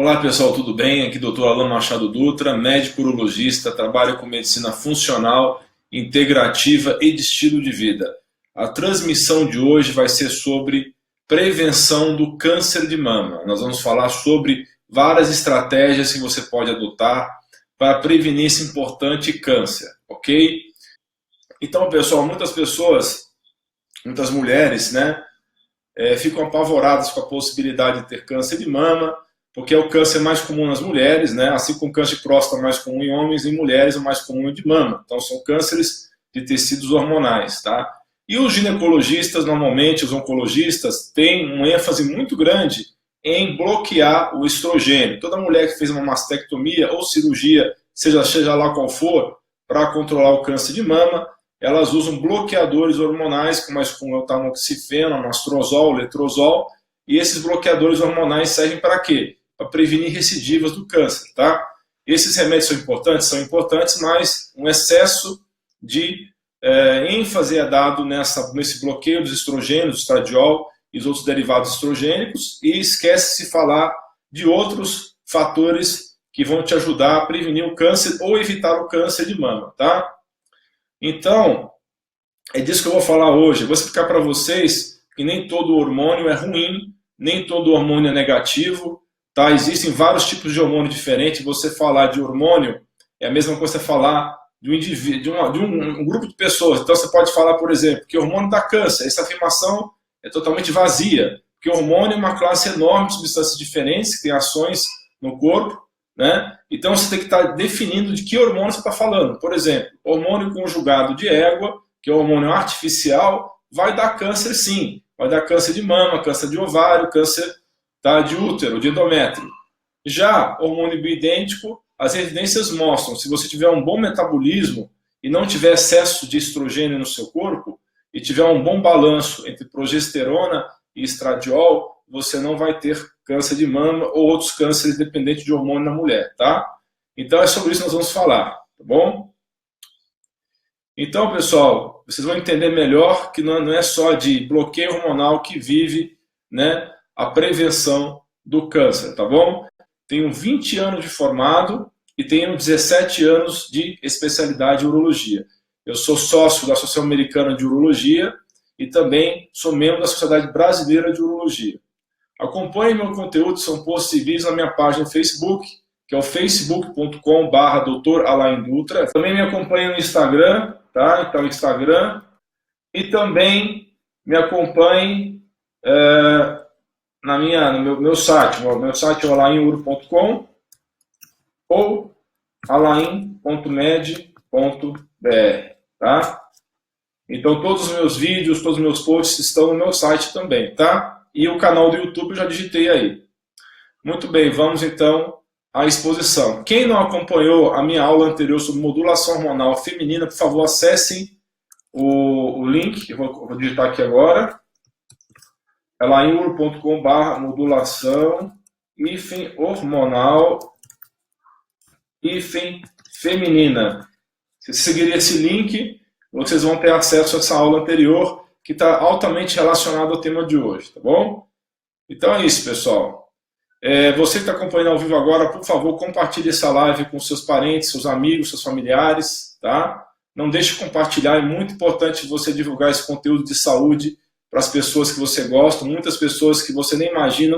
Olá pessoal, tudo bem? Aqui Dr. Alan Machado Dutra, médico urologista, trabalho com medicina funcional, integrativa e de estilo de vida. A transmissão de hoje vai ser sobre prevenção do câncer de mama. Nós vamos falar sobre várias estratégias que você pode adotar para prevenir esse importante câncer, ok? Então pessoal, muitas pessoas, muitas mulheres, ficam apavoradas com a possibilidade de ter câncer de mama, porque é o câncer mais comum nas mulheres, assim como o câncer de próstata mais comum em homens, em mulheres o mais comum é de mama. Então são cânceres de tecidos hormonais, tá? E os ginecologistas, normalmente os oncologistas, têm uma ênfase muito grande em bloquear o estrogênio. Toda mulher que fez uma mastectomia ou cirurgia, seja lá qual for, para controlar o câncer de mama, elas usam bloqueadores hormonais, como o tamoxifeno, anastrozol, letrozol, e esses bloqueadores hormonais servem para quê? Para prevenir recidivas do câncer, tá? Esses remédios são importantes, mas um excesso de ênfase é dado nesse bloqueio dos estrogênios, estradiol e os outros derivados estrogênicos, e esquece-se de falar de outros fatores que vão te ajudar a prevenir o câncer ou evitar o câncer de mama, tá? Então, é disso que eu vou falar hoje. Eu vou explicar para vocês que nem todo hormônio é ruim, nem todo hormônio é negativo, tá? Existem vários tipos de hormônio diferentes. Você falar de hormônio é a mesma coisa que você falar de um indivíduo, de um grupo de pessoas. Então você pode falar, por exemplo, que hormônio dá câncer. Essa afirmação é totalmente vazia, porque hormônio é uma classe enorme de substâncias diferentes, que tem ações no corpo, Então você tem que estar definindo de que hormônio você está falando. Por exemplo, hormônio conjugado de égua, que é um hormônio artificial, vai dar câncer sim. Vai dar câncer de mama, câncer de ovário, câncer de útero, de endométrio. Já hormônio bioidêntico, as evidências mostram, se você tiver um bom metabolismo e não tiver excesso de estrogênio no seu corpo, e tiver um bom balanço entre progesterona e estradiol, você não vai ter câncer de mama ou outros cânceres dependentes de hormônio na mulher, tá? Então é sobre isso que nós vamos falar, tá bom? Então, pessoal, vocês vão entender melhor que não é só de bloqueio hormonal que vive, a prevenção do câncer, tá bom? Tenho 20 anos de formado e tenho 17 anos de especialidade em urologia. Eu sou sócio da Associação Americana de Urologia e também sou membro da Sociedade Brasileira de Urologia. Acompanhe meu conteúdo, são posts e vídeos na minha página no Facebook, que é o facebook.com/Dr. Alain Dutra. Também me acompanhe no Instagram, tá? Então, Instagram. E também me acompanhe no meu site. Meu site é alainuro.com ou alain.med.br, tá? Então, todos os meus vídeos, todos os meus posts estão no meu site também, tá? E o canal do YouTube eu já digitei aí. Muito bem, vamos então à exposição. Quem não acompanhou a minha aula anterior sobre modulação hormonal feminina, por favor, acessem o link, eu vou digitar aqui agora, alainuro.com/modulação hormonal feminina. Se seguir esse link, vocês vão ter acesso a essa aula anterior, que está altamente relacionado ao tema de hoje, tá bom? Então é isso, pessoal. Você que está acompanhando ao vivo agora, por favor, compartilhe essa live com seus parentes, seus amigos, seus familiares, tá? Não deixe de compartilhar, é muito importante você divulgar esse conteúdo de saúde para as pessoas que você gosta. Muitas pessoas que você nem imagina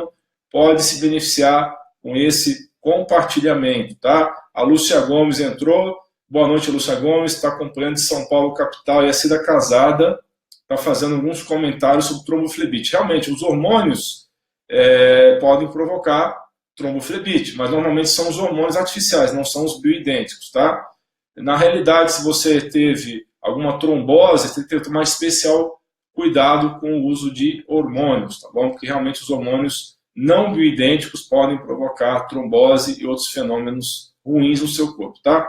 podem se beneficiar com esse compartilhamento, tá? A Lúcia Gomes entrou. Boa noite, Lúcia Gomes, está acompanhando de São Paulo, capital, e a Cida Casada está fazendo alguns comentários sobre tromboflebite. Realmente, os hormônios podem provocar tromboflebite, mas normalmente são os hormônios artificiais, não são os bioidênticos, tá? Na realidade, se você teve alguma trombose, você tem que tomar especial cuidado com o uso de hormônios, tá bom? Porque realmente os hormônios não bioidênticos podem provocar trombose e outros fenômenos ruins no seu corpo, tá?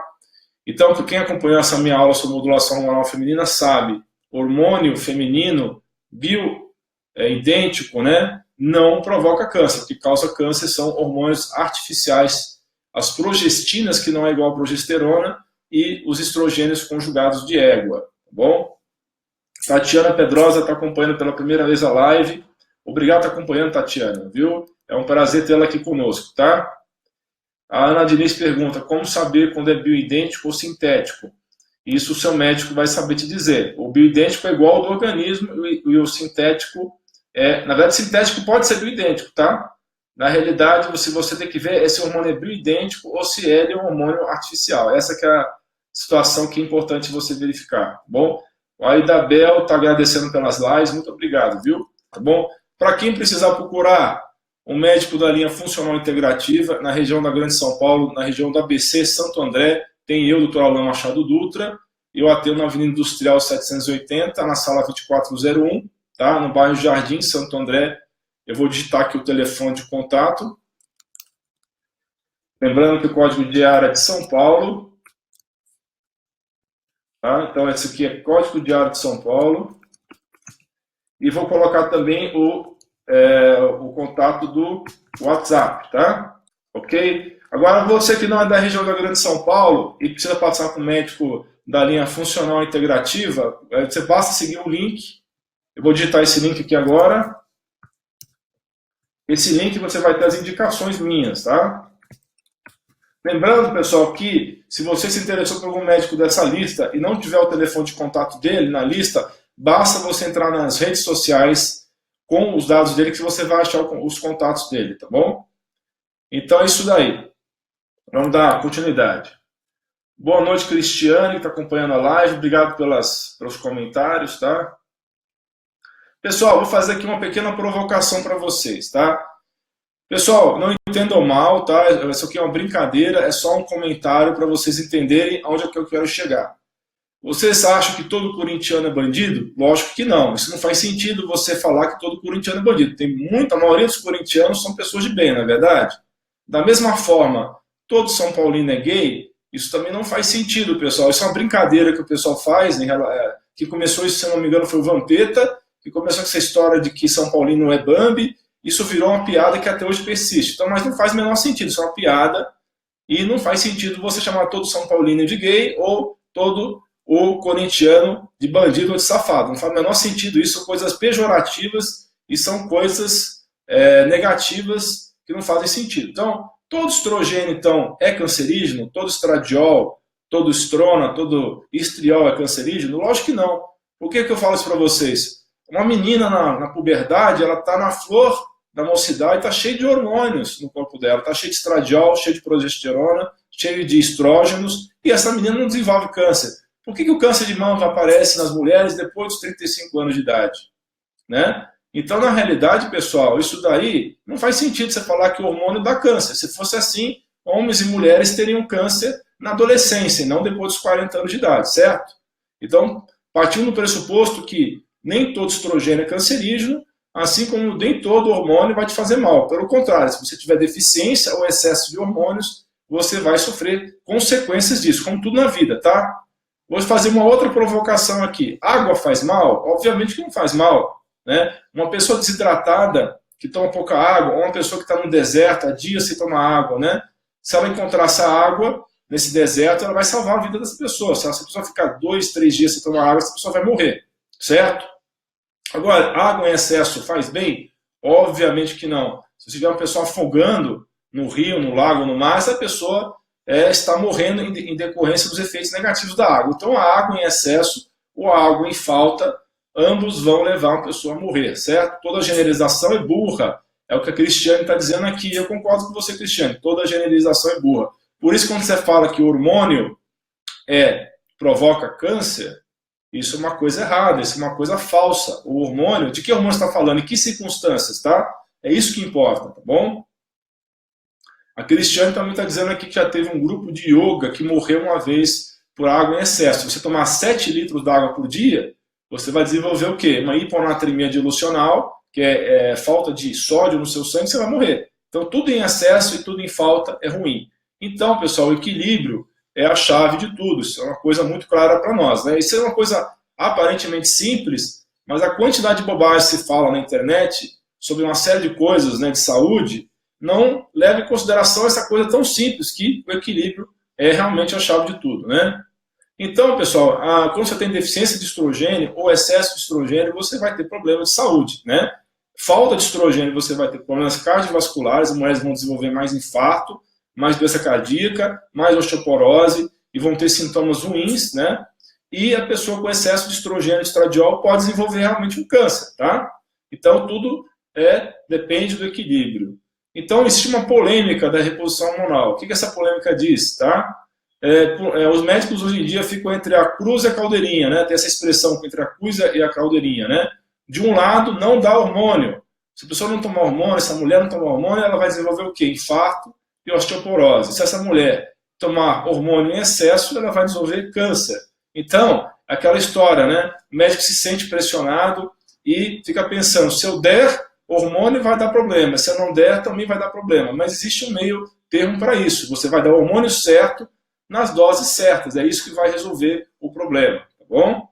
Então, quem acompanhou essa minha aula sobre modulação hormonal feminina sabe, hormônio feminino bioidêntico, não provoca câncer. O que causa câncer são hormônios artificiais, as progestinas, que não é igual a progesterona, e os estrogênios conjugados de égua, tá bom? Tatiana Pedrosa está acompanhando pela primeira vez a live. Obrigado por estar acompanhando, Tatiana, viu? É um prazer tê-la aqui conosco, tá? A Ana Diniz pergunta, como saber quando é bioidêntico ou sintético? Isso o seu médico vai saber te dizer. O bioidêntico é igual ao do organismo e o sintético na verdade, sintético pode ser bioidêntico, tá? Na realidade, se você tem que ver se o hormônio é bioidêntico ou se ele é um hormônio artificial. Essa que é a situação que é importante você verificar, tá bom? A Idabel está agradecendo pelas lives, muito obrigado, viu? Tá bom? Para quem precisar procurar um médico da linha funcional integrativa, na região da Grande São Paulo, na região da ABC, Santo André, tem eu, Dr. Alain Machado Dutra, eu atendo na Avenida Industrial 780, na sala 2401, tá? No bairro Jardim, Santo André. Eu vou digitar aqui o telefone de contato. Lembrando que o código de área é de São Paulo. Tá? Então, esse aqui é código de área de São Paulo. E vou colocar também o contato do WhatsApp, tá? Ok? Agora, você que não é da região da Grande São Paulo e precisa passar com o médico da linha funcional integrativa, você basta seguir o link. Eu vou digitar esse link aqui agora. Esse link você vai ter as indicações minhas, tá? Lembrando, pessoal, que se você se interessou por algum médico dessa lista e não tiver o telefone de contato dele na lista, basta você entrar nas redes sociais com os dados dele que você vai achar os contatos dele, tá bom? Então é isso daí. Vamos dar continuidade. Boa noite, Cristiane, que está acompanhando a live. Obrigado pelos comentários, tá? Pessoal, vou fazer aqui uma pequena provocação para vocês, tá? Pessoal, não entendam mal, tá? Isso aqui é uma brincadeira, é só um comentário para vocês entenderem onde é que eu quero chegar. Vocês acham que todo corintiano é bandido? Lógico que não. Isso não faz sentido você falar que todo corintiano é bandido. A maioria dos corintianos são pessoas de bem, não é verdade? Da mesma forma, todo São Paulino é gay? Isso também não faz sentido, pessoal. Isso é uma brincadeira que o pessoal faz, que começou isso, se não me engano, foi o Vampeta, que começou com essa história de que São Paulino é Bambi. Isso virou uma piada que até hoje persiste. Então, mas não faz o menor sentido. Isso é uma piada e não faz sentido você chamar todo São Paulino de gay ou todo o corintiano de bandido ou de safado. Não faz o menor sentido isso. São coisas pejorativas e são coisas negativas que não fazem sentido. Então, todo estrogênio, então, é cancerígeno? Todo estradiol, todo estrona, todo estriol é cancerígeno? Lógico que não. Por que eu falo isso para vocês? Uma menina na puberdade, ela está na flor da mocidade, está cheia de hormônios no corpo dela, está cheia de estradiol, cheia de progesterona, cheia de estrógenos, e essa menina não desenvolve câncer. Por que o câncer de mama aparece nas mulheres depois dos 35 anos de idade? Né? Então, na realidade, pessoal, isso daí não faz sentido você falar que o hormônio dá câncer. Se fosse assim, homens e mulheres teriam câncer na adolescência, e não depois dos 40 anos de idade, certo? Então, partindo do pressuposto que nem todo estrogênio é cancerígeno, assim como nem todo hormônio vai te fazer mal. Pelo contrário, se você tiver deficiência ou excesso de hormônios, você vai sofrer consequências disso, como tudo na vida, tá? Vou fazer uma outra provocação aqui. Água faz mal? Obviamente que não faz mal, né? Uma pessoa desidratada, que toma pouca água, ou uma pessoa que está no deserto, há dias sem tomar água, né? Se ela encontrar essa água nesse deserto, ela vai salvar a vida dessa pessoa. Se essa pessoa ficar 2, 3 dias sem tomar água, essa pessoa vai morrer, certo? Agora, água em excesso faz bem? Obviamente que não. Se você tiver uma pessoa afogando no rio, no lago, no mar, essa pessoa está morrendo em decorrência dos efeitos negativos da água. Então, a água em excesso ou a água em falta, ambos vão levar uma pessoa a morrer, certo? Toda generalização é burra. É o que a Cristiane está dizendo aqui. Eu concordo com você, Cristiane. Toda generalização é burra. Por isso, quando você fala que o hormônio provoca câncer, isso é uma coisa errada, isso é uma coisa falsa. O hormônio, de que hormônio você está falando? Em que circunstâncias, tá? É isso que importa, tá bom? A Cristiane também está dizendo aqui que já teve um grupo de yoga que morreu uma vez por água em excesso. Se você tomar 7 litros de água por dia, você vai desenvolver o quê? Uma hiponatremia dilucional, que é falta de sódio no seu sangue, você vai morrer. Então, tudo em excesso e tudo em falta é ruim. Então, pessoal, o equilíbrio é a chave de tudo. Isso é uma coisa muito clara para nós, né? Isso é uma coisa aparentemente simples, mas a quantidade de bobagem que se fala na internet sobre uma série de coisas, né, de saúde, não leva em consideração essa coisa tão simples que o equilíbrio é realmente a chave de tudo, né? Então, pessoal, quando você tem deficiência de estrogênio ou excesso de estrogênio, você vai ter problemas de saúde, né? Falta de estrogênio, você vai ter problemas cardiovasculares, as mulheres vão desenvolver mais infarto, mais doença cardíaca, mais osteoporose, e vão ter sintomas ruins, né? E a pessoa com excesso de estrogênio e estradiol pode desenvolver realmente um câncer, tá? Então, tudo depende do equilíbrio. Então, existe uma polêmica da reposição hormonal. O que essa polêmica diz, tá? Os médicos hoje em dia ficam entre a cruz e a caldeirinha, né? Tem essa expressão entre a cruz e a caldeirinha, né? De um lado, não dá hormônio. Se a pessoa não tomar hormônio, essa mulher não tomar hormônio, ela vai desenvolver o quê? Infarto e osteoporose. Se essa mulher tomar hormônio em excesso, ela vai desenvolver câncer. Então, aquela história, né? O médico se sente pressionado e fica pensando, se eu der hormônio vai dar problema, se eu não der também vai dar problema. Mas existe um meio termo para isso. Você vai dar o hormônio certo nas doses certas. É isso que vai resolver o problema, tá bom?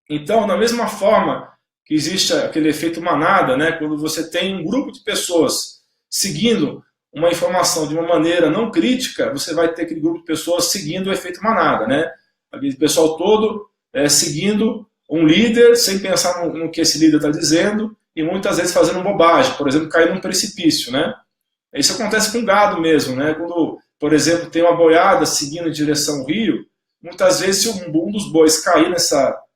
Então, da mesma forma que existe aquele efeito manada, né? Quando você tem um grupo de pessoas seguindo uma informação de uma maneira não crítica, você vai ter aquele grupo de pessoas seguindo o efeito manada, né? Aquele pessoal todo seguindo um líder sem pensar no que esse líder está dizendo e muitas vezes fazendo bobagem, por exemplo, cair num precipício, né? Isso acontece com gado mesmo, né? Quando, por exemplo, tem uma boiada seguindo em direção ao rio, muitas vezes se um dos bois cair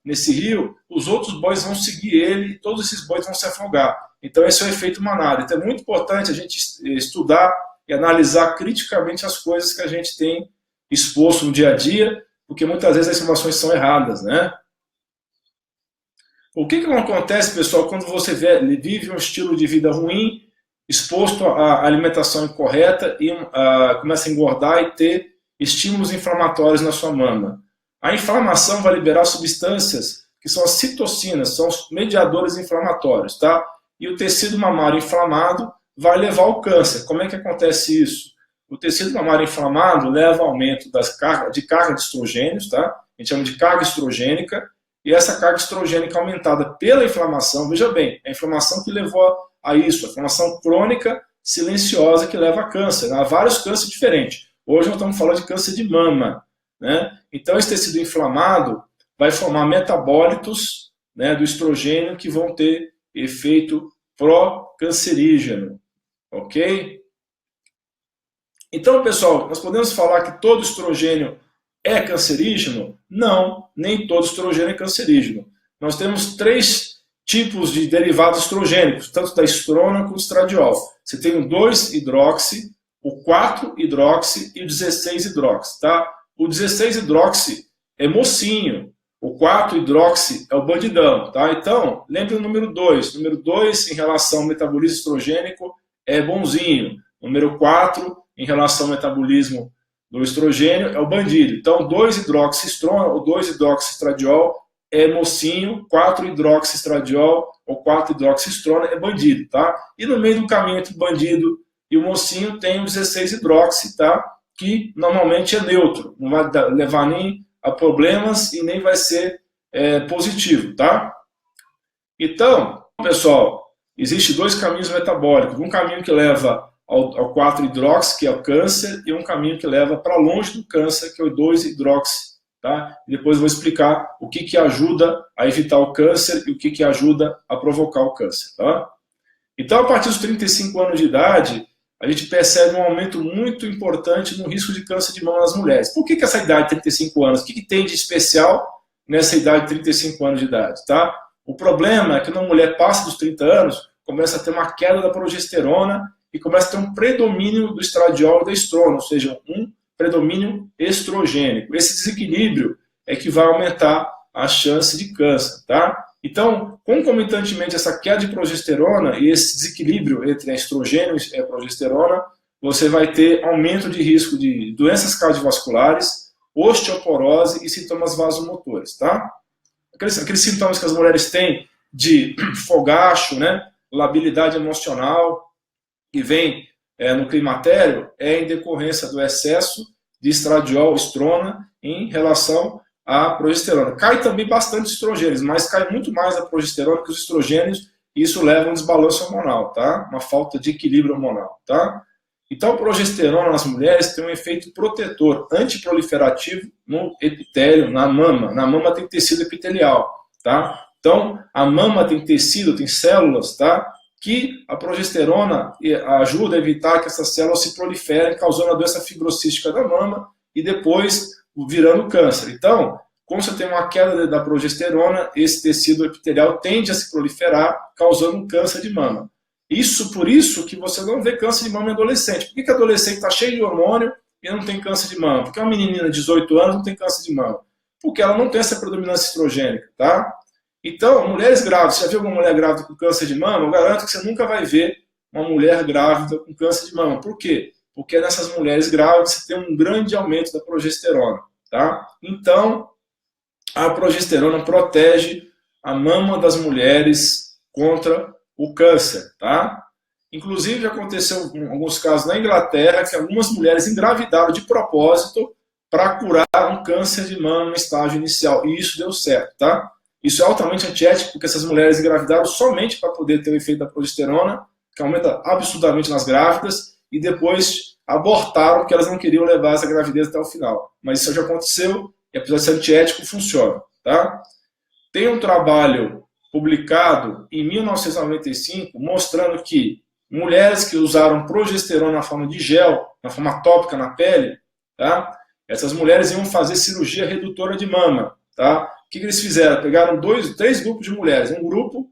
nesse rio, os outros bois vão seguir ele e todos esses bois vão se afogar. Então esse é o efeito manada. Então é muito importante a gente estudar e analisar criticamente as coisas que a gente tem exposto no dia a dia, porque muitas vezes as informações são erradas, né? O que acontece, pessoal, quando você vive um estilo de vida ruim, exposto à alimentação incorreta e começa a engordar e ter estímulos inflamatórios na sua mama? A inflamação vai liberar substâncias que são as citocinas, são os mediadores inflamatórios, tá? E o tecido mamário inflamado vai levar ao câncer. Como é que acontece isso? O tecido mamário inflamado leva ao aumento de carga de estrogênios, tá? A gente chama de carga estrogênica, e essa carga estrogênica aumentada pela inflamação, veja bem, é a inflamação que levou a isso, a inflamação crônica silenciosa que leva a câncer. Há vários cânceres diferentes. Hoje nós estamos falando de câncer de mama, né? Então esse tecido inflamado vai formar metabólitos, né, do estrogênio que vão ter efeito pró-cancerígeno, ok? Então, pessoal, nós podemos falar que todo estrogênio é cancerígeno? Não, nem todo estrogênio é cancerígeno. Nós temos 3 tipos de derivados estrogênicos, tanto da estrona quanto do estradiol. Você tem o 2-hidroxi, o 4-hidroxi e o 16-hidroxi, tá? O 16-hidroxi é mocinho, o 4-hidroxi é o bandidão, tá? Então, lembre o número 2. Número 2, em relação ao metabolismo estrogênico, é bonzinho. Número 4, em relação ao metabolismo do estrogênio, é o bandido. Então, 2-hidroxiestrona ou 2-hidroxiestradiol é mocinho, 4-hidroxiestradiol ou 4-hidroxiestrona é bandido, tá? E no meio do caminho entre o bandido e o mocinho tem o 16-hidroxi, tá? Que normalmente é neutro, não vai levar nem a problemas e nem vai ser positivo, tá? Então, pessoal, existem 2 caminhos metabólicos. Um caminho que leva ao 4-hidroxi, que é o câncer, e um caminho que leva para longe do câncer, que é o 2-hidroxi, tá? E depois eu vou explicar o que ajuda a evitar o câncer e o que ajuda a provocar o câncer, tá? Então, a partir dos 35 anos de idade, a gente percebe um aumento muito importante no risco de câncer de mama nas mulheres. Por que essa idade de 35 anos? O que tem de especial nessa idade de 35 anos de idade, tá? O problema é que quando a mulher passa dos 30 anos, começa a ter uma queda da progesterona e começa a ter um predomínio do estradiol e da estrona, ou seja, um predomínio estrogênico. Esse desequilíbrio é que vai aumentar a chance de câncer, tá? Então, concomitantemente essa queda de progesterona e esse desequilíbrio entre estrogênio e a progesterona, você vai ter aumento de risco de doenças cardiovasculares, osteoporose e sintomas vasomotores, tá? Aqueles sintomas que as mulheres têm de fogacho, né, labilidade emocional, que vem no climatério, é em decorrência do excesso de estradiol, estrona, em relação à progesterona. Cai também bastante estrogênios, mas cai muito mais a progesterona que os estrogênios, e isso leva a um desbalanço hormonal, tá? Uma falta de equilíbrio hormonal, tá? Então, a progesterona nas mulheres tem um efeito protetor, antiproliferativo no epitélio, na mama. Na mama tem tecido epitelial, tá? Então, a mama tem tecido, tem células, tá? que a progesterona ajuda a evitar que essas células se proliferem, causando a doença fibrocística da mama e depois virando câncer. Então, como você tem uma queda da progesterona, esse tecido epitelial tende a se proliferar, causando um câncer de mama. Por isso que você não vê câncer de mama em adolescente. Por que adolescente está cheio de hormônio e não tem câncer de mama? Porque uma menina de 18 anos não tem câncer de mama. Porque ela não tem essa predominância estrogênica, tá? Então, mulheres grávidas, você já viu alguma mulher grávida com câncer de mama? Eu garanto que você nunca vai ver uma mulher grávida com câncer de mama. Por quê? Porque nessas mulheres grávidas você tem um grande aumento da progesterona, tá? Então, a progesterona protege a mama das mulheres contra o câncer, tá? Inclusive, aconteceu em alguns casos na Inglaterra que algumas mulheres engravidaram de propósito para curar um câncer de mama no estágio inicial. E isso deu certo, tá? Isso é altamente antiético, porque essas mulheres engravidaram somente para poder ter o efeito da progesterona, que aumenta absurdamente nas grávidas, e depois abortaram porque elas não queriam levar essa gravidez até o final. Mas isso já aconteceu, e apesar de ser antiético, funciona, tá? Tem um trabalho publicado em 1995 mostrando que mulheres que usaram progesterona na forma de gel, na forma tópica na pele, tá? Essas mulheres iam fazer cirurgia redutora de mama, tá? O que eles fizeram? Pegaram três grupos de mulheres. Um grupo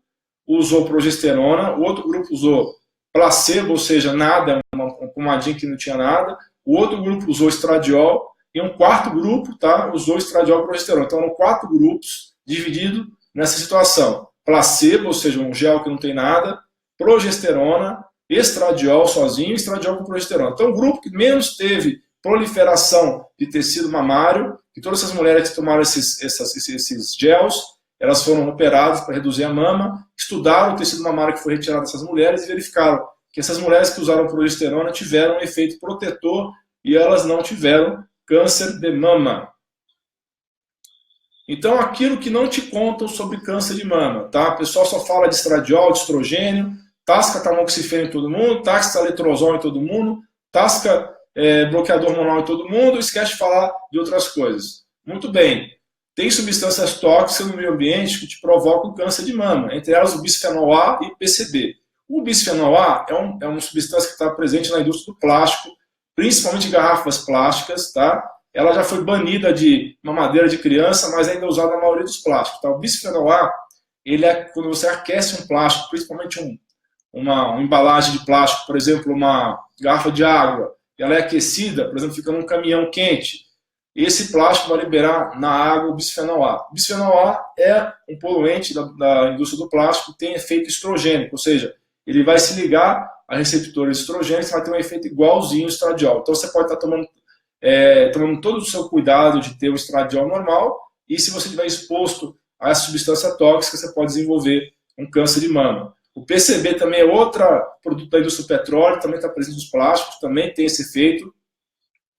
usou progesterona, o outro grupo usou placebo, ou seja, nada, uma pomadinha que não tinha nada. O outro grupo usou estradiol e um quarto grupo, tá, usou estradiol e progesterona. Então, eram 4 grupos divididos nessa situação. Placebo, ou seja, um gel que não tem nada, progesterona, estradiol sozinho e estradiol com progesterona. Então, o grupo que menos teve proliferação de tecido mamário, que todas essas mulheres que tomaram esses gels, elas foram operadas para reduzir a mama, estudaram o tecido mamário que foi retirado dessas mulheres e verificaram que essas mulheres que usaram progesterona tiveram um efeito protetor e elas não tiveram câncer de mama. Então, aquilo que não te contam sobre câncer de mama, tá? O pessoal só fala de estradiol, de estrogênio, tasca tamoxifeno em todo mundo, tasca letrozol em todo mundo, tasca bloqueador hormonal em todo mundo, esquece de falar de outras coisas. Muito bem. Tem substâncias tóxicas no meio ambiente que te provocam câncer de mama, entre elas o bisfenol A e PCB. O bisfenol A é uma substância que está presente na indústria do plástico, principalmente garrafas plásticas, tá? Ela já foi banida de mamadeira de criança, mas ainda é usada na maioria dos plásticos. Tá? O bisfenol A, ele é quando você aquece um plástico, principalmente uma embalagem de plástico, por exemplo, uma garrafa de água, ela é aquecida, por exemplo, fica num caminhão quente, esse plástico vai liberar na água o bisfenol A. O bisfenol A é um poluente da indústria do plástico que tem efeito estrogênico, ou seja, ele vai se ligar a receptores estrogênicos e vai ter um efeito igualzinho ao estradiol. Então você pode estar tomando todo o seu cuidado de ter o estradiol normal, e se você estiver exposto a essa substância tóxica, você pode desenvolver um câncer de mama. O PCB também é outro produto da indústria do petróleo, também está presente nos plásticos, também tem esse efeito.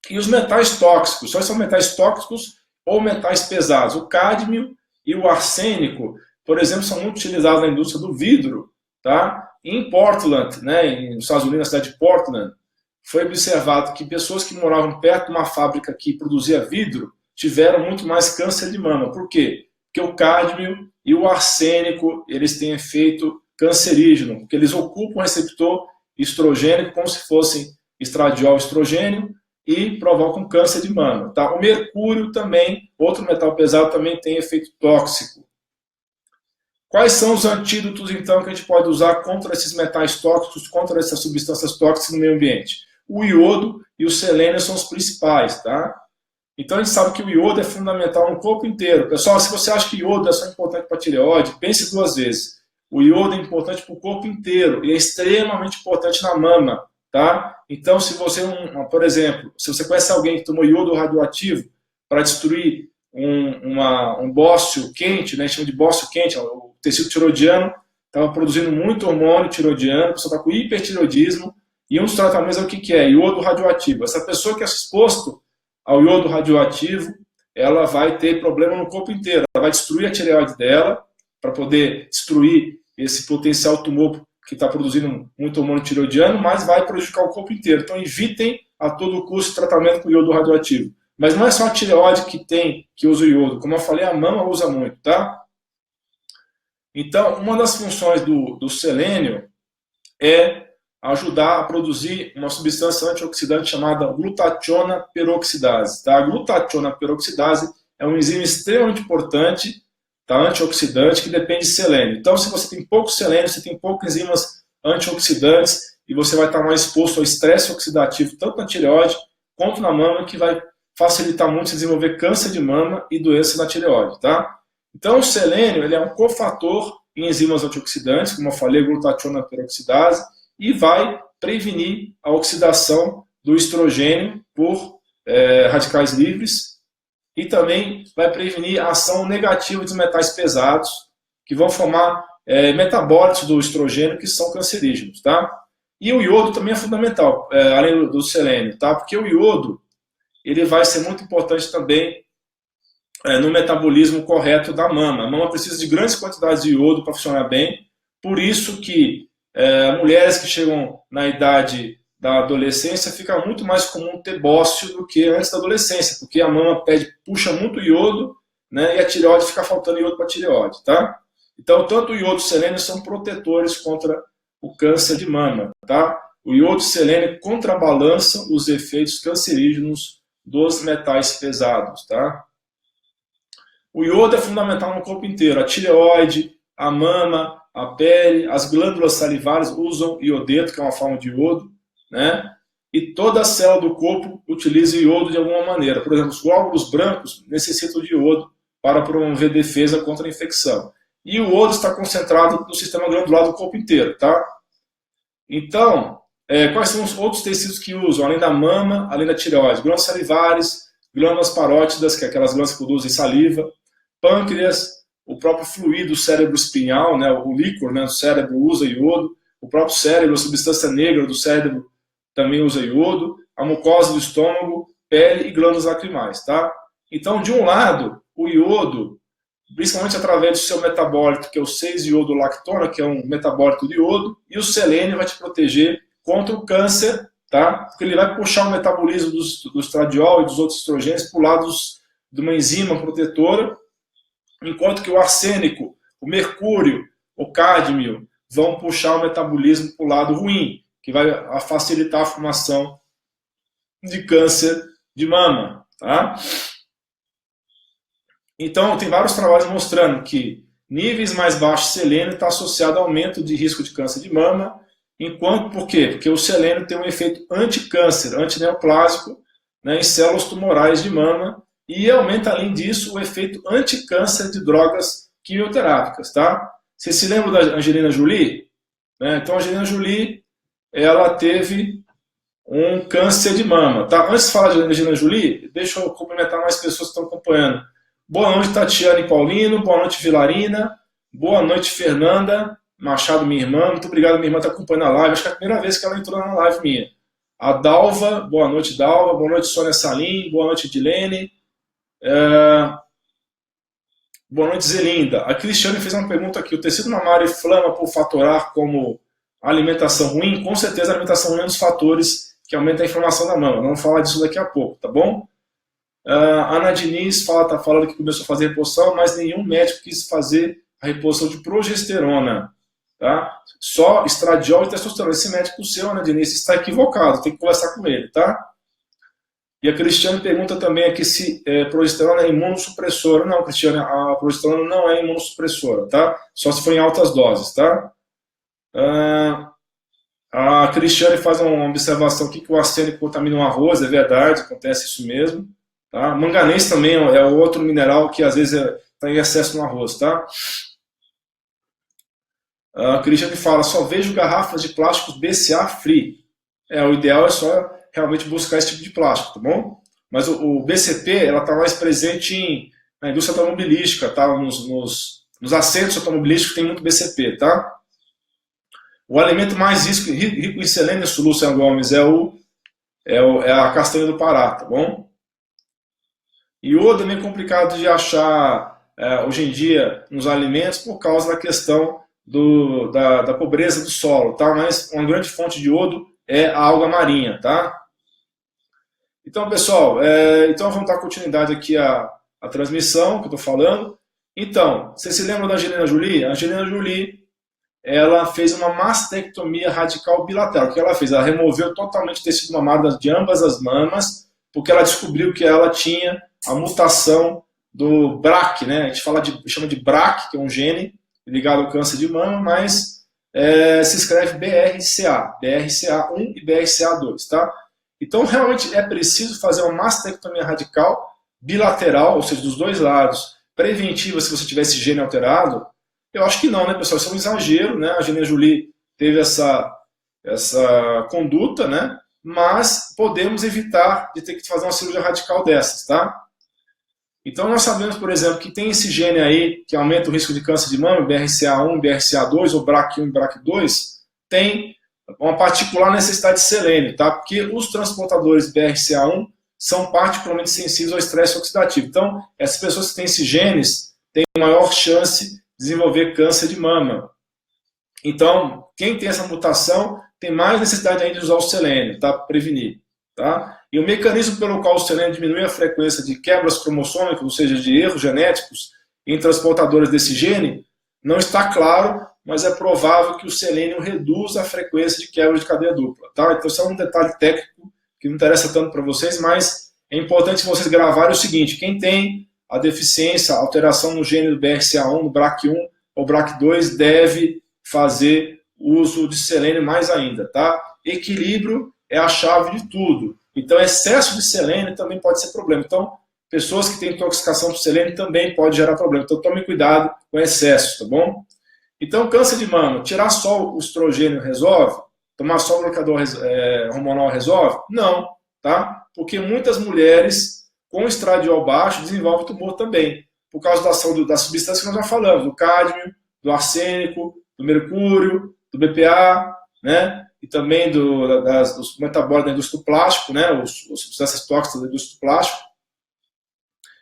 E os metais tóxicos, só são metais tóxicos ou metais pesados. O cádmio e o arsênico, por exemplo, são muito utilizados na indústria do vidro. Tá? Em Portland, nos Estados Unidos, na cidade de Portland, foi observado que pessoas que moravam perto de uma fábrica que produzia vidro tiveram muito mais câncer de mama. Por quê? Porque o cádmio e o arsênico, eles têm efeito cancerígeno, porque eles ocupam o receptor estrogênico como se fossem estradiol estrogênio e provocam câncer de mama. Tá? O mercúrio também, outro metal pesado, também tem efeito tóxico. Quais são os antídotos, então, que a gente pode usar contra esses metais tóxicos, contra essas substâncias tóxicas no meio ambiente? O iodo e o selênio são os principais, tá? Então a gente sabe que o iodo é fundamental no corpo inteiro. Pessoal, se você acha que iodo é só importante para a tireoide, pense 2 vezes. O iodo é importante para o corpo inteiro e é extremamente importante na mama, tá? Então, se você, por exemplo, se você conhece alguém que tomou iodo radioativo para destruir um bócio quente, né, a gente chama de bócio quente, o tecido tiroidiano estava produzindo muito hormônio tiroidiano, a pessoa está com hipertiroidismo, e um dos tratamentos é o que é? Iodo radioativo. Essa pessoa que é exposto ao iodo radioativo, ela vai ter problema no corpo inteiro. Ela vai destruir a tireoide dela, para poder destruir esse potencial tumor que está produzindo muito hormônio tiroidiano, mas vai prejudicar o corpo inteiro. Então, evitem a todo custo o tratamento com iodo radioativo. Mas não é só a tireoide que usa o iodo. Como eu falei, a mama usa muito, tá? Então, uma das funções do selênio é ajudar a produzir uma substância antioxidante chamada glutationa peroxidase. Tá? A glutationa peroxidase é uma enzima extremamente importante, tá? Antioxidante, que depende de selênio. Então, se você tem pouco selênio, você tem poucas enzimas antioxidantes, e você vai estar mais exposto ao estresse oxidativo, tanto na tireoide quanto na mama, que vai facilitar muito se desenvolver câncer de mama e doença na tireoide. Tá? Então, o selênio ele é um cofator em enzimas antioxidantes, como eu falei, glutationa peroxidase, e vai prevenir a oxidação do estrogênio por radicais livres, e também vai prevenir a ação negativa dos metais pesados, que vão formar metabólitos do estrogênio, que são cancerígenos. Tá? E o iodo também é fundamental, além do selênio, tá? Porque o iodo ele vai ser muito importante também no metabolismo correto da mama. A mama precisa de grandes quantidades de iodo para funcionar bem, por isso que mulheres que chegam na idade da adolescência fica muito mais comum ter bócio do que antes da adolescência, porque a mama puxa muito iodo, né, e a tireoide fica faltando iodo para a tireoide. Tá? Então, tanto o iodo e o selênio são protetores contra o câncer de mama. Tá? O iodo e o selênio contrabalançam os efeitos cancerígenos dos metais pesados. Tá? O iodo é fundamental no corpo inteiro. A tireoide, a mama, a pele, as glândulas salivares usam iodeto, que é uma forma de iodo, né? E toda a célula do corpo utiliza iodo de alguma maneira. Por exemplo, os glóbulos brancos necessitam de iodo para promover defesa contra a infecção. E o iodo está concentrado no sistema glandular do corpo inteiro. Tá? Então, quais são os outros tecidos que usam, além da mama, além da tireoide? Glândulas salivares, glândulas parótidas, que é aquelas glândulas que produzem saliva, pâncreas, o próprio fluido cerebroespinhal, né, o líquor, né, do cérebro usa iodo, o próprio cérebro, a substância negra do cérebro também usa iodo, a mucosa do estômago, pele e glândulas lacrimais. Tá? Então, de um lado, o iodo, principalmente através do seu metabólito, que é o 6-iodo-lactona, que é um metabólito de iodo, e o selênio vai te proteger contra o câncer, tá? Porque ele vai puxar o metabolismo do estradiol e dos outros estrogênios para o lado de uma enzima protetora, enquanto que o arsênico, o mercúrio, o cádmio vão puxar o metabolismo para o lado ruim, que vai facilitar a formação de câncer de mama. Tá? Então, tem vários trabalhos mostrando que níveis mais baixos de selênio está associado ao aumento de risco de câncer de mama. Por quê? Porque o selênio tem um efeito anticâncer, antineoplásico, né, em células tumorais de mama, e aumenta, além disso, o efeito anticâncer de drogas quimioterápicas. Tá? Você se lembra da Angelina Jolie? Então, a Angelina Jolie ela teve um câncer de mama. Tá? Antes de falar de Angelina Jolie, deixa eu cumprimentar mais pessoas que estão acompanhando. Boa noite, Tatiana e Paulino. Boa noite, Vilarina. Boa noite, Fernanda Machado, minha irmã. Muito obrigado, minha irmã está acompanhando a live. Acho que é a primeira vez que ela entrou na live minha. A Dalva, boa noite, Dalva. Boa noite, Sônia Salim. Boa noite, Dilene. Boa noite, Zelinda. A Cristiane fez uma pergunta aqui. O tecido mamário inflama por fatorar como alimentação ruim? Com certeza a alimentação ruim é um dos fatores que aumenta a inflamação da mama. Vamos falar disso daqui a pouco, tá bom? A Ana Diniz está falando que começou a fazer reposição, mas nenhum médico quis fazer a reposição de progesterona. Tá? Só estradiol e testosterona. Esse médico seu, Ana Diniz, está equivocado. Tem que conversar com ele. Tá? E a Cristiane pergunta também aqui se progesterona é imunossupressora. Não, Cristiane, a progesterona não é imunossupressora. Tá? Só se for em altas doses. Tá? A Cristiane faz uma observação aqui que o arsênico contamina o arroz. É verdade, acontece isso mesmo. Tá? Manganês também é outro mineral que às vezes está em excesso no arroz. Tá? A Cristiane fala, só vejo garrafas de plásticos BCA free. O ideal é só realmente buscar esse tipo de plástico, tá bom? Mas o BCP ela está mais presente na indústria automobilística, tá? Nos assentos automobilísticos tem muito BCP. Tá? O alimento mais rico em selênio, Lúcia Gomes, é a castanha do Pará, tá bom? Iodo é meio complicado de achar hoje em dia nos alimentos por causa da questão da pobreza do solo, tá? Mas uma grande fonte de iodo é a alga marinha. Tá? Então, pessoal, então vamos dar continuidade aqui à transmissão que eu estou falando. Então, você se lembra da Angelina Jolie? A Angelina Jolie ela fez uma mastectomia radical bilateral. O que ela fez? Ela removeu totalmente o tecido mamário de ambas as mamas, porque ela descobriu que ela tinha a mutação do BRCA, né? A gente chama de BRCA, que é um gene ligado ao câncer de mama, mas se escreve BRCA, BRCA1 e BRCA2, tá? Então, realmente é preciso fazer uma mastectomia radical bilateral, ou seja, dos dois lados, preventiva se você tiver esse gene alterado. Eu acho que não, né, pessoal? Isso é um exagero, né? A Angelina Jolie teve essa conduta, né? Mas podemos evitar de ter que fazer uma cirurgia radical dessas, tá? Então nós sabemos, por exemplo, que tem esse gene aí que aumenta o risco de câncer de mama, BRCA1, BRCA2 ou BRCA1 e BRCA2, tem uma particular necessidade de selênio, tá? Porque os transportadores BRCA1 são particularmente sensíveis ao estresse oxidativo. Então, essas pessoas que têm esses genes têm maior chance de desenvolver câncer de mama. Então, quem tem essa mutação tem mais necessidade ainda de usar o selênio, tá? Para prevenir, tá? E o mecanismo pelo qual o selênio diminui a frequência de quebras cromossômicas, ou seja, de erros genéticos em transportadores desse gene, não está claro, mas é provável que o selênio reduza a frequência de quebra de cadeia dupla, tá? Então, isso é um detalhe técnico que não interessa tanto para vocês, mas é importante vocês gravarem o seguinte: quem tem a deficiência, alteração no gene do BRCA1, no BRCA1 ou BRCA2, deve fazer uso de selênio mais ainda, tá? Equilíbrio é a chave de tudo. Então, excesso de selênio também pode ser problema. Então, pessoas que têm intoxicação por selênio também pode gerar problema. Então, tome cuidado com excesso, tá bom? Então, câncer de mama, tirar só o estrogênio resolve? Tomar só o bloqueador hormonal resolve? Não, tá? Porque muitas mulheres com estradiol baixo desenvolvem tumor também, por causa da ação das substâncias que nós já falamos, do cádmio, do arsênico, do mercúrio, do BPA, né? E também dos metabólicos da indústria do plástico, né? As substâncias tóxicas da indústria do plástico.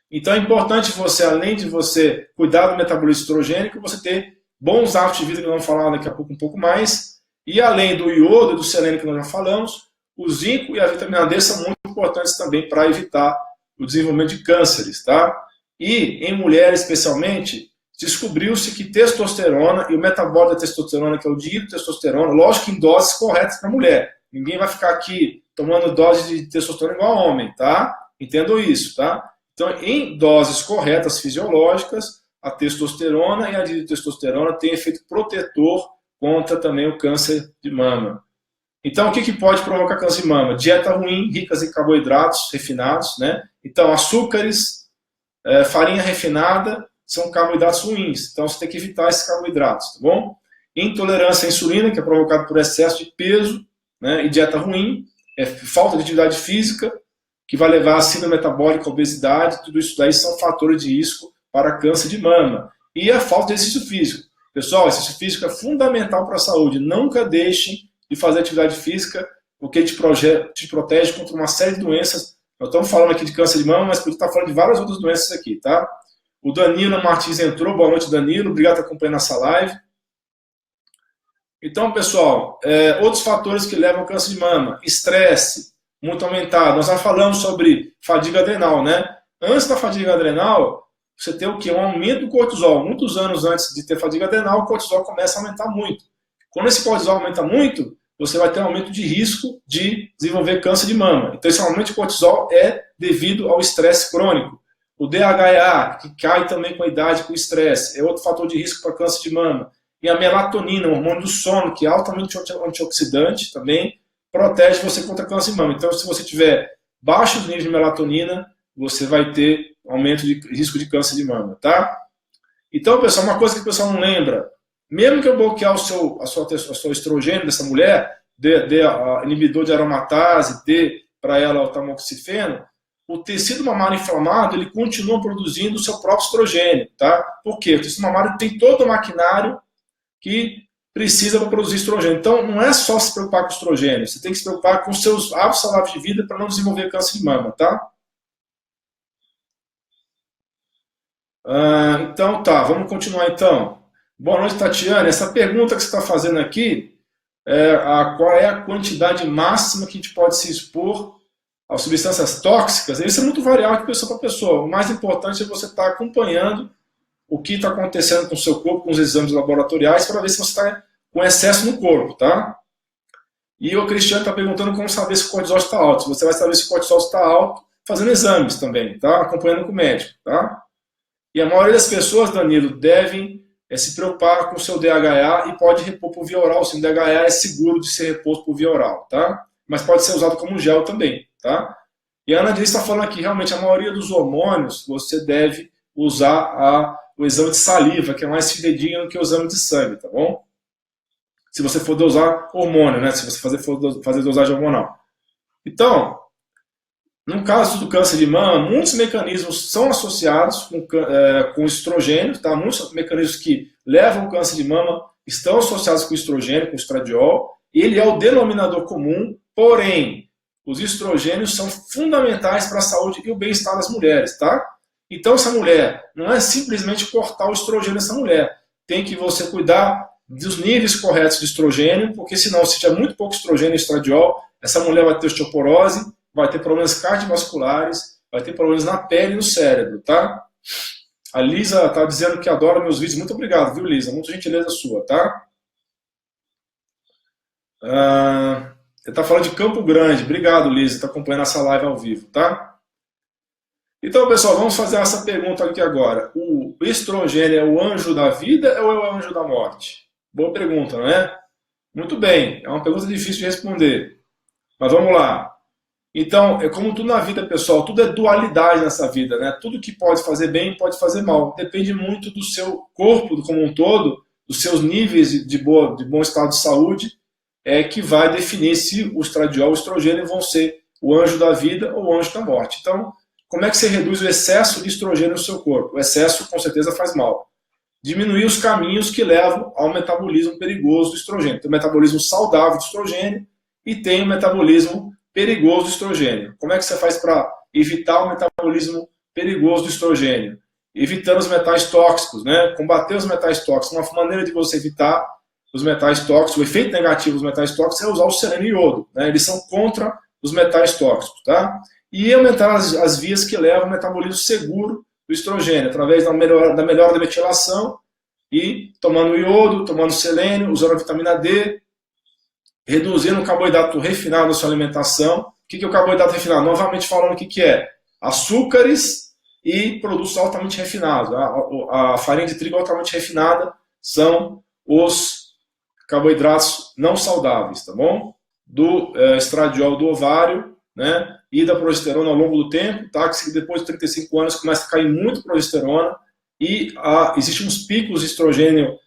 Então é importante você, além de você cuidar do metabolismo estrogênico, você ter bons hábitos de vida, que nós vamos falar daqui a pouco um pouco mais. E além do iodo e do selênio que nós já falamos, o zinco e a vitamina D são muito importantes também para evitar o desenvolvimento de cânceres, tá? E em mulheres especialmente, descobriu-se que testosterona e o metabólico da testosterona, que é o dihidrotestosterona, lógico que em doses corretas para mulher. Ninguém vai ficar aqui tomando doses de testosterona igual a homem, tá? Entendam isso, tá? Então, em doses corretas fisiológicas, a testosterona e a dihidrotestosterona têm efeito protetor contra também o câncer de mama. Então, o que pode provocar câncer de mama? Dieta ruim, ricas em carboidratos refinados, né? Então, açúcares, farinha refinada, são carboidratos ruins. Então, você tem que evitar esses carboidratos, tá bom? Intolerância à insulina, que é provocada por excesso de peso, né? E dieta ruim, falta de atividade física, que vai levar a síndrome metabólica, obesidade, tudo isso daí são fatores de risco para câncer de mama. E a falta de exercício físico. Pessoal, exercício físico é fundamental para a saúde. Nunca deixem de fazer atividade física, porque te protege contra uma série de doenças. Nós estamos falando aqui de câncer de mama, mas podia estar falando de várias outras doenças aqui, tá? O Danilo Martins entrou. Boa noite, Danilo. Obrigado por acompanhar essa live. Então, pessoal, outros fatores que levam ao câncer de mama. Estresse muito aumentado. Nós já falamos sobre fadiga adrenal, né? Antes da fadiga adrenal, você tem o quê? Um aumento do cortisol. Muitos anos antes de ter fadiga adrenal, o cortisol começa a aumentar muito. Quando esse cortisol aumenta muito, você vai ter um aumento de risco de desenvolver câncer de mama. Então, esse aumento de cortisol é devido ao estresse crônico. O DHEA, que cai também com a idade, com o estresse, é outro fator de risco para câncer de mama. E a melatonina, o hormônio do sono, que é altamente antioxidante, também protege você contra câncer de mama. Então, se você tiver baixos níveis de melatonina, você vai ter aumento de risco de câncer de mama, tá? Então, pessoal, uma coisa que o pessoal não lembra, mesmo que eu bloquear a sua estrogênio dessa mulher, dê inibidor de aromatase, dê para ela o tamoxifeno, o tecido mamário inflamado, ele continua produzindo o seu próprio estrogênio, tá? Por quê? O tecido mamário tem todo o maquinário que precisa para produzir estrogênio. Então, não é só se preocupar com o estrogênio, você tem que se preocupar com os seus hábitos saudáveis de vida para não desenvolver câncer de mama, tá? Então, tá, vamos continuar então. Boa noite, Tatiana. Essa pergunta que você está fazendo aqui, qual é a quantidade máxima que a gente pode se expor às substâncias tóxicas? Isso é muito variável de pessoa para pessoa. O mais importante é você estar acompanhando o que está acontecendo com o seu corpo, com os exames laboratoriais, para ver se você está com excesso no corpo, tá? E o Cristiano está perguntando como saber se o cortisol está alto. Você vai saber se o cortisol está alto fazendo exames também, tá? Acompanhando com o médico, tá? E a maioria das pessoas, Danilo, devem se preocupar com o seu DHA e pode repor por via oral. Se o DHA é seguro de ser reposto por via oral, tá? Mas pode ser usado como gel também, tá? E a Ana Dias está falando aqui, realmente, a maioria dos hormônios você deve usar o exame de saliva, que é mais fidedigno que o exame de sangue, tá bom? Se você for dosar hormônio, né? Se você for fazer dosagem hormonal. Então, no caso do câncer de mama, muitos mecanismos são associados com estrogênio, tá? Muitos mecanismos que levam ao câncer de mama estão associados com estrogênio, com estradiol. Ele é o denominador comum, porém, os estrogênios são fundamentais para a saúde e o bem-estar das mulheres, tá? Então, essa mulher, não é simplesmente cortar o estrogênio dessa mulher. Tem que você cuidar dos níveis corretos de estrogênio, porque senão, se tiver muito pouco estrogênio e estradiol, essa mulher vai ter osteoporose, vai ter problemas cardiovasculares, vai ter problemas na pele e no cérebro, tá? A Lisa tá dizendo que adora meus vídeos. Muito obrigado, viu, Lisa? Muito gentileza sua, tá? Você tá falando de Campo Grande. Obrigado, Lisa, tá acompanhando essa live ao vivo, tá? Então, pessoal, vamos fazer essa pergunta aqui agora. O estrogênio é o anjo da vida ou é o anjo da morte? Boa pergunta, não é? Muito bem, é uma pergunta difícil de responder. Mas vamos lá. Então, é como tudo na vida, pessoal, tudo é dualidade nessa vida, né? Tudo que pode fazer bem pode fazer mal. Depende muito do seu corpo como um todo, dos seus níveis de bom estado de saúde, que vai definir se o estradiol e o estrogênio vão ser o anjo da vida ou o anjo da morte. Então, como é que você reduz o excesso de estrogênio no seu corpo? O excesso, com certeza, faz mal. Diminuir os caminhos que levam ao metabolismo perigoso do estrogênio. Tem o metabolismo saudável do estrogênio e tem o metabolismo perigoso do estrogênio. Como é que você faz para evitar o metabolismo perigoso do estrogênio? Evitando os metais tóxicos, né? Combater os metais tóxicos. Uma maneira de você evitar os metais tóxicos, o efeito negativo dos metais tóxicos é usar o selênio e iodo, né? Eles são contra os metais tóxicos, tá? E aumentar as vias que levam ao metabolismo seguro do estrogênio, através da melhora da metilação e tomando iodo, tomando selênio, usando a vitamina D, reduzindo o carboidrato refinado na sua alimentação. O que é o carboidrato refinado? Novamente falando o que é. Açúcares e produtos altamente refinados. A farinha de trigo altamente refinada são os carboidratos não saudáveis, tá bom? Do estradiol do ovário, né? E da progesterona ao longo do tempo, tá? Que depois de 35 anos começa a cair muito progesterona e existem uns picos de estrogênio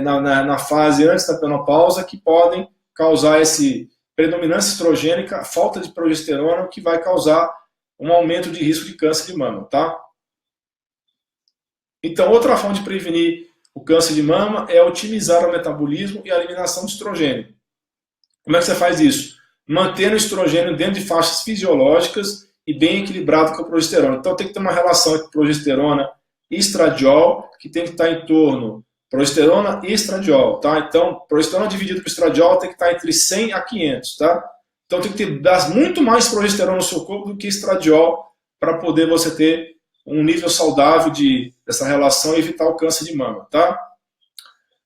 na fase antes da menopausa que podem causar esse predominância estrogênica, falta de progesterona, que vai causar um aumento de risco de câncer de mama, tá? Então, outra forma de prevenir o câncer de mama é otimizar o metabolismo e a eliminação de estrogênio. Como é que você faz isso? Mantendo o estrogênio dentro de faixas fisiológicas e bem equilibrado com a progesterona. Então, tem que ter uma relação entre progesterona e estradiol, que tem que estar em torno progesterona e estradiol, tá? Então, progesterona dividido por estradiol tem que estar entre 100 a 500, tá? Então, tem que ter muito mais progesterona no seu corpo do que estradiol para poder você ter um nível saudável dessa relação e evitar o câncer de mama, tá?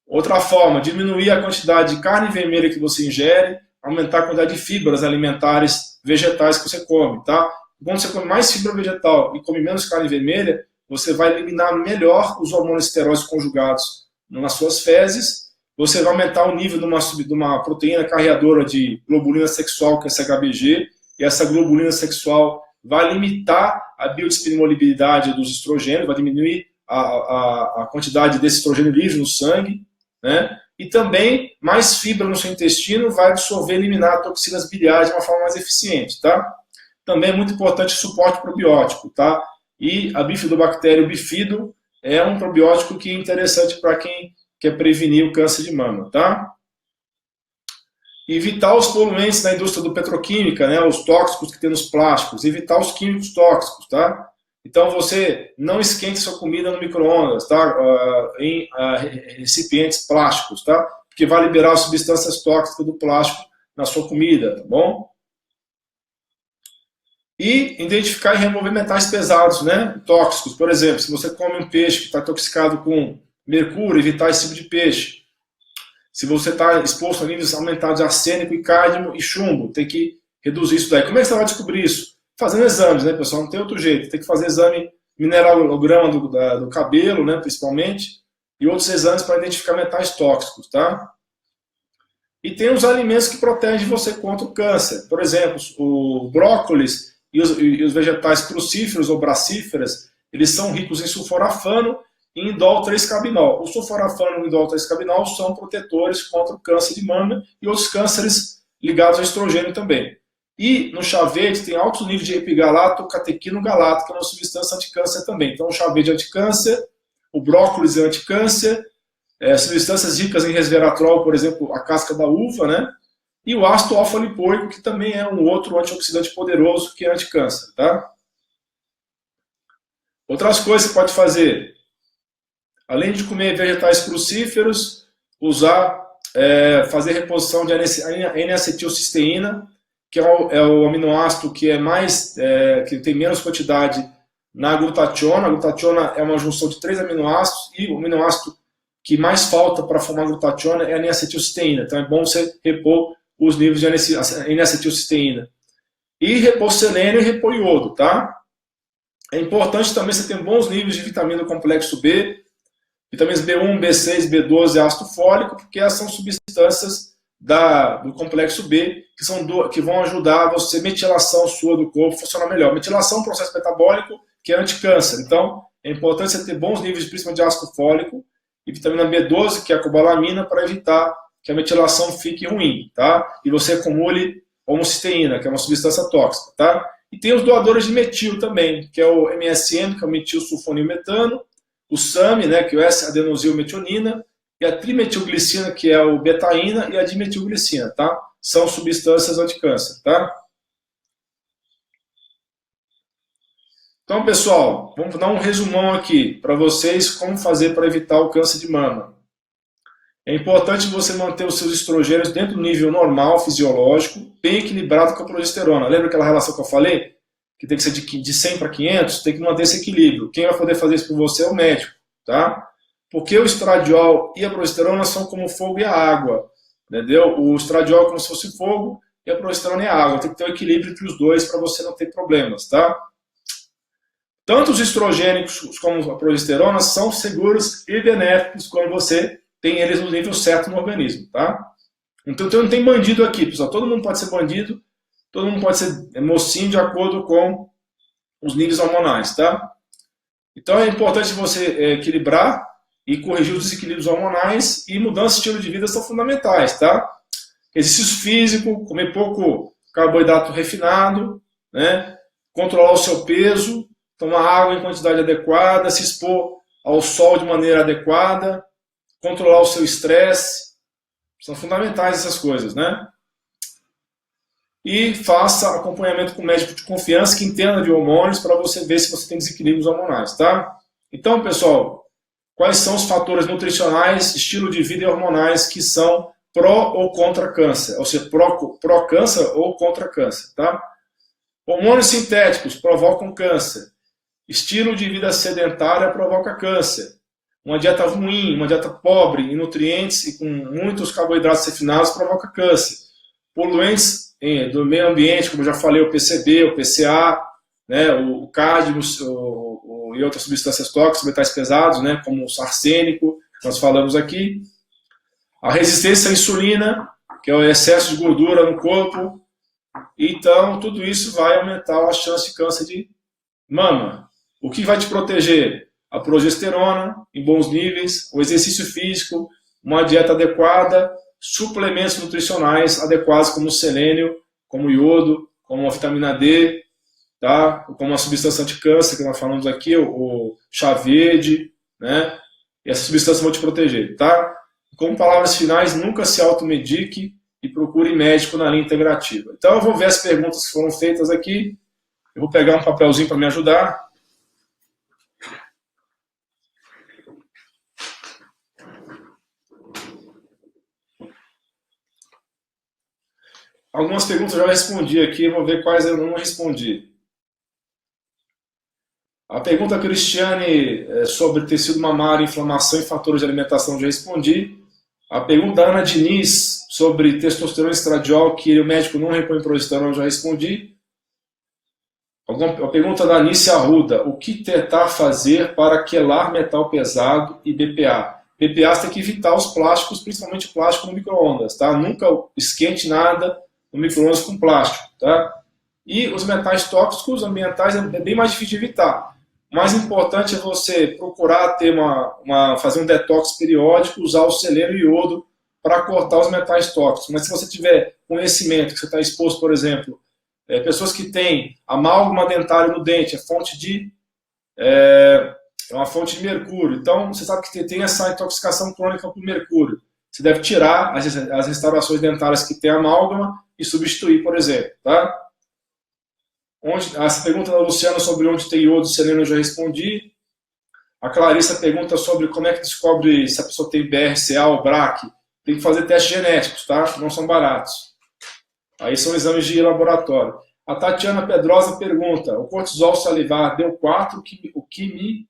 Outra forma, diminuir a quantidade de carne vermelha que você ingere, aumentar a quantidade de fibras alimentares vegetais que você come, tá? Quando você come mais fibra vegetal e come menos carne vermelha, você vai eliminar melhor os hormônios esteroides conjugados nas suas fezes, você vai aumentar o nível de uma proteína carreadora de globulina sexual, que é essa HBG, e essa globulina sexual vai limitar a biodisponibilidade dos estrogênios, vai diminuir a quantidade desse estrogênio livre no sangue, né? E também mais fibra no seu intestino vai absorver e eliminar toxinas biliares de uma forma mais eficiente, tá? Também é muito importante o suporte probiótico, tá? E a bifidobactéria bifido é um probiótico que é interessante para quem quer prevenir o câncer de mama, tá? Evitar os poluentes da indústria do petroquímica, né? Os tóxicos que tem nos plásticos, evitar os químicos tóxicos, tá? Então você não esquente sua comida no micro-ondas, tá? Em recipientes plásticos, tá? Porque vai liberar substâncias tóxicas do plástico na sua comida, tá bom? E identificar e remover metais pesados, né? Tóxicos. Por exemplo, se você come um peixe que está intoxicado com mercúrio, evitar esse tipo de peixe. Se você está exposto a níveis aumentados de arsênico e cádmio e chumbo, tem que reduzir isso daí. Como é que você vai descobrir isso? Fazendo exames, né, pessoal? Não tem outro jeito. Tem que fazer exame mineralograma do cabelo, né, principalmente, e outros exames para identificar metais tóxicos, tá? E tem os alimentos que protegem você contra o câncer. Por exemplo, o brócolis e os vegetais crucíferos ou bracíferas, eles são ricos em sulforafano e indol 3-cabinol. O sulforafano e o indol 3-cabinol são protetores contra o câncer de mama e outros cânceres ligados ao estrogênio também. E no chá verde tem altos níveis de epigalato, catequinogalato, que é uma substância anticâncer também. Então o chá verde é anticâncer, o brócolis é anticâncer, substâncias ricas em resveratrol, por exemplo, a casca da uva, né? E o ácido alfa-lipoico, que também é um outro antioxidante poderoso que é anticâncer, tá? Outras coisas que você pode fazer, além de comer vegetais crucíferos, fazer reposição de N-acetilcisteína, que é o aminoácido que que tem menos quantidade na glutationa. A glutationa é uma junção de 3 aminoácidos e o aminoácido que mais falta para formar glutationa é a N-acetilcisteína. Então é bom você repor os níveis de N-acetilcisteína. E repor selênio e repor iodo, tá? É importante também você ter bons níveis de vitamina do complexo B, vitaminas B1, B6, B12 e ácido fólico, porque essas são substâncias do complexo B que vão ajudar você, metilação sua do corpo, funcionar melhor. Metilação é um processo metabólico que é anticâncer. Então, é importante você ter bons níveis, principalmente de ácido fólico, e vitamina B12, que é a cobalamina, para evitar que a metilação fique ruim, tá? E você acumule homocisteína, que é uma substância tóxica, tá? E tem os doadores de metil também, que é o MSM, que é o metilsulfonilmetano, o SAM, né, que é o S-adenosilmetionina, e a trimetilglicina, que é o betaína, e a dimetilglicina, tá? São substâncias anticâncer, tá? Então, pessoal, vamos dar um resumão aqui para vocês como fazer para evitar o câncer de mama. É importante você manter os seus estrogênios dentro do nível normal, fisiológico, bem equilibrado com a progesterona. Lembra aquela relação que eu falei? Que tem que ser de 100 para 500? Tem que manter esse equilíbrio. Quem vai poder fazer isso por você é o médico, tá? Porque o estradiol e a progesterona são como o fogo e a água, entendeu? O estradiol é como se fosse fogo e a progesterona é a água. Tem que ter um equilíbrio entre os dois para você não ter problemas, tá? Tanto os estrogênicos como a progesterona são seguros e benéficos quando você tem eles no nível certo no organismo, tá? Então não tem bandido aqui, pessoal. Todo mundo pode ser bandido, todo mundo pode ser mocinho de acordo com os níveis hormonais, tá? Então é importante você equilibrar e corrigir os desequilíbrios hormonais, e mudança de estilo de vida são fundamentais, tá? Exercício físico, comer pouco carboidrato refinado, né? Controlar o seu peso, tomar água em quantidade adequada, se expor ao sol de maneira adequada, controlar o seu estresse. São fundamentais essas coisas, né? E faça acompanhamento com um médico de confiança que entenda de hormônios para você ver se você tem desequilíbrios hormonais, tá? Então, pessoal, quais são os fatores nutricionais, estilo de vida e hormonais que são pró ou contra câncer? Ou seja, pró-câncer ou contra câncer, tá? Hormônios sintéticos provocam câncer. Estilo de vida sedentária provoca câncer. Uma dieta ruim, uma dieta pobre em nutrientes e com muitos carboidratos refinados provoca câncer. Poluentes do meio ambiente, como eu já falei, o PCB, o PCA, né, o cádmio e outras substâncias tóxicas, metais pesados, né, como o arsênico, que nós falamos aqui. A resistência à insulina, que é o excesso de gordura no corpo. Então, tudo isso vai aumentar a chance de câncer de mama. O que vai te proteger? A progesterona em bons níveis, o exercício físico, uma dieta adequada, suplementos nutricionais adequados como o selênio, como o iodo, como a vitamina D, tá? Como a substância anticâncer que nós falamos aqui, o chá verde, né? E essas substâncias vão te proteger, tá? Como palavras finais, nunca se automedique e procure médico na linha integrativa. Então eu vou ver as perguntas que foram feitas aqui, eu vou pegar um papelzinho para me ajudar. Algumas perguntas eu já respondi aqui, vou ver quais eu não respondi. A pergunta Cristiane sobre tecido mamário, inflamação e fatores de alimentação, já respondi. A pergunta da Ana Diniz sobre testosterona e estradiol, que o médico não repõe progesterona, eu já respondi. A pergunta da Anice Arruda: o que tentar fazer para quelar metal pesado e BPA? BPA você tem que evitar os plásticos, principalmente o plástico no micro-ondas, tá? Nunca esquente nada no micro-ondas com plástico, tá? E os metais tóxicos ambientais é bem mais difícil de evitar. O mais importante é você procurar ter fazer um detox periódico, usar o selênio e iodo para cortar os metais tóxicos. Mas se você tiver conhecimento, que você está exposto, por exemplo, pessoas que têm amálgama dentário no dente, é uma fonte de mercúrio. Então, você sabe que tem essa intoxicação crônica por mercúrio. Você deve tirar as restaurações dentárias que tem amálgama e substituir, por exemplo, tá? Essa pergunta da Luciana sobre onde tem iodo e selênio eu já respondi. A Clarissa pergunta sobre como é que descobre se a pessoa tem BRCA ou BRAC. Tem que fazer testes genéticos, tá? Não são baratos. Aí são exames de laboratório. A Tatiana Pedrosa pergunta: o cortisol salivar deu 4, o que me...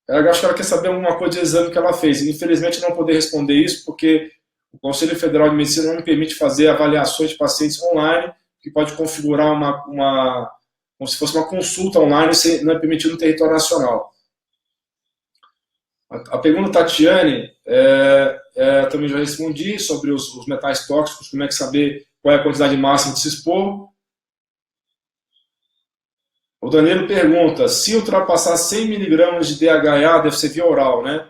Eu acho que ela quer saber alguma coisa de exame que ela fez. Infelizmente não poder responder isso, porque o Conselho Federal de Medicina não me permite fazer avaliações de pacientes online, que pode configurar como se fosse uma consulta online, não é permitido no território nacional. A pergunta da Tatiane, também já respondi sobre os metais tóxicos, como é que saber qual é a quantidade máxima de se expor. O Danilo pergunta: se ultrapassar 100 mg de DHA, deve ser via oral, né?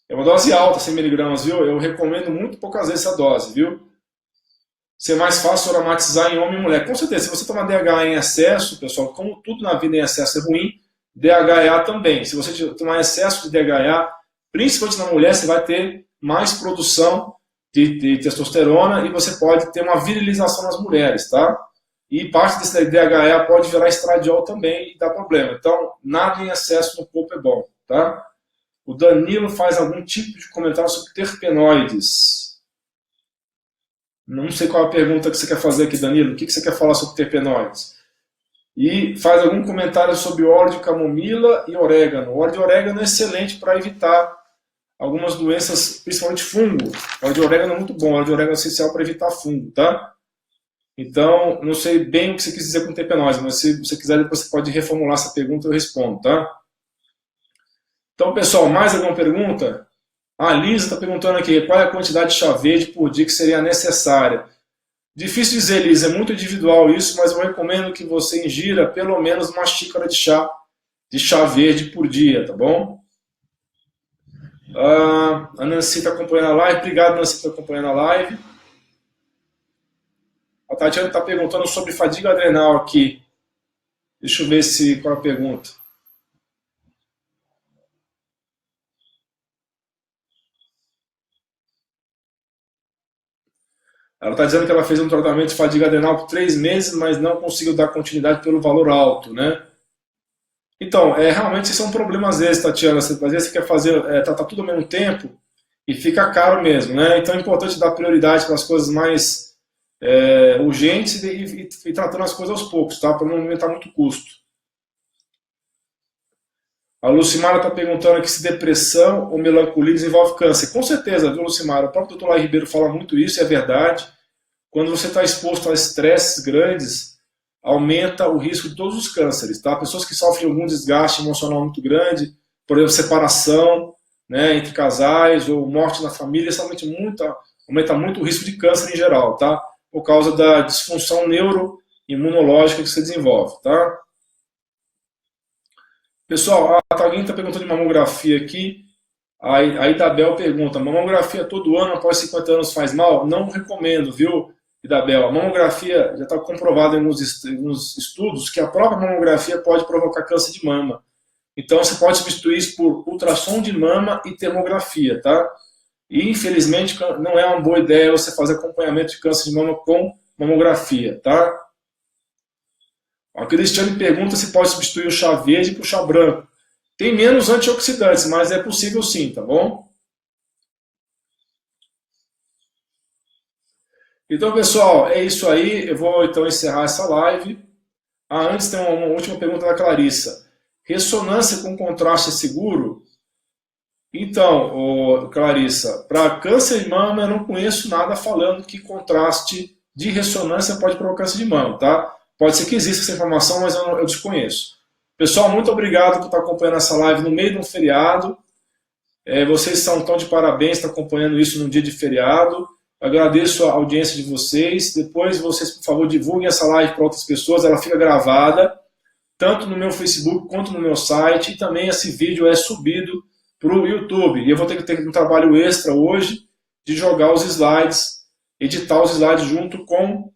É uma dose alta, 100 mg, viu? Eu recomendo muito poucas vezes essa dose, viu? Ser mais fácil aromatizar em homem e mulher. Com certeza, se você tomar DHA em excesso, pessoal, como tudo na vida em excesso é ruim, DHA também. Se você tomar excesso de DHA, principalmente na mulher, você vai ter mais produção de testosterona e você pode ter uma virilização nas mulheres, tá? E parte desse DHA pode virar estradiol também e dar problema. Então, nada em excesso no corpo é bom, tá? O Danilo faz algum tipo de comentário sobre terpenoides. Não sei qual a pergunta que você quer fazer aqui, Danilo. O que você quer falar sobre terpenoides? E faz algum comentário sobre óleo de camomila e orégano. O óleo de orégano é excelente para evitar algumas doenças, principalmente fungo. O óleo de orégano é muito bom. O óleo de orégano é essencial para evitar fungo, tá? Então, não sei bem o que você quis dizer com terpenoides, mas se você quiser, depois você pode reformular essa pergunta e eu respondo, tá? Então, pessoal, mais alguma pergunta? A Lisa está perguntando aqui, qual é a quantidade de chá verde por dia que seria necessária? Difícil dizer, Lisa, é muito individual isso, mas eu recomendo que você ingira pelo menos uma xícara de chá verde por dia, tá bom? A Nancy está acompanhando a live, obrigado, Nancy, por estar acompanhando a live. A Tatiana está perguntando sobre fadiga adrenal aqui. Deixa eu ver qual é a pergunta. Ela está dizendo que ela fez um tratamento de fadiga adrenal por 3 meses, mas não conseguiu dar continuidade pelo valor alto, né? Então, realmente isso é um problema às vezes, Tatiana. Às vezes você quer fazer, tratar tudo ao mesmo tempo e fica caro mesmo, né? Então é importante dar prioridade para as coisas mais urgentes e tratando as coisas aos poucos, tá? Para não aumentar muito o custo. A Lucimara está perguntando aqui se depressão ou melancolia desenvolve câncer. Com certeza, viu, Lucimara? O próprio Dr. Lai Ribeiro fala muito isso, é verdade. Quando você está exposto a estresses grandes, aumenta o risco de todos os cânceres, tá? Pessoas que sofrem algum desgaste emocional muito grande, por exemplo, separação, né, entre casais ou morte na família, isso aumenta muito o risco de câncer em geral, tá? Por causa da disfunção neuroimunológica que se desenvolve, tá? Pessoal, alguém está perguntando de mamografia aqui. A Idabel pergunta: mamografia todo ano após 50 anos faz mal? Não recomendo, viu, Idabel? A mamografia já está comprovado em alguns estudos que a própria mamografia pode provocar câncer de mama. Então você pode substituir isso por ultrassom de mama e termografia, tá? E infelizmente não é uma boa ideia você fazer acompanhamento de câncer de mama com mamografia, tá? A Cristiane pergunta se pode substituir o chá verde por chá branco. Tem menos antioxidantes, mas é possível sim, tá bom? Então, pessoal, é isso aí. Eu vou então encerrar essa live. Antes tem uma última pergunta da Clarissa. Ressonância com contraste é seguro? Então, Clarissa, para câncer de mama eu não conheço nada falando que contraste de ressonância pode provocar câncer de mama, tá? Pode ser que exista essa informação, mas eu desconheço. Pessoal, muito obrigado por estar acompanhando essa live no meio de um feriado. Vocês tão de parabéns, estão acompanhando isso num dia de feriado. Agradeço a audiência de vocês. Depois vocês, por favor, divulguem essa live para outras pessoas. Ela fica gravada, tanto no meu Facebook quanto no meu site. E também esse vídeo é subido para o YouTube. E eu vou ter que ter um trabalho extra hoje de jogar os slides, editar os slides junto com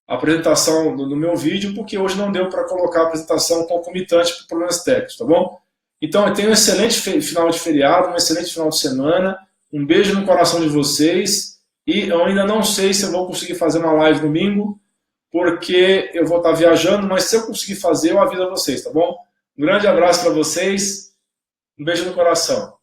a apresentação do meu vídeo, porque hoje não deu para colocar a apresentação concomitante por problemas técnicos, tá bom? Então, eu tenho um excelente final de feriado, um excelente final de semana, um beijo no coração de vocês, e eu ainda não sei se eu vou conseguir fazer uma live domingo, porque eu vou estar viajando, mas se eu conseguir fazer, eu aviso a vocês, tá bom? Um grande abraço para vocês, um beijo no coração.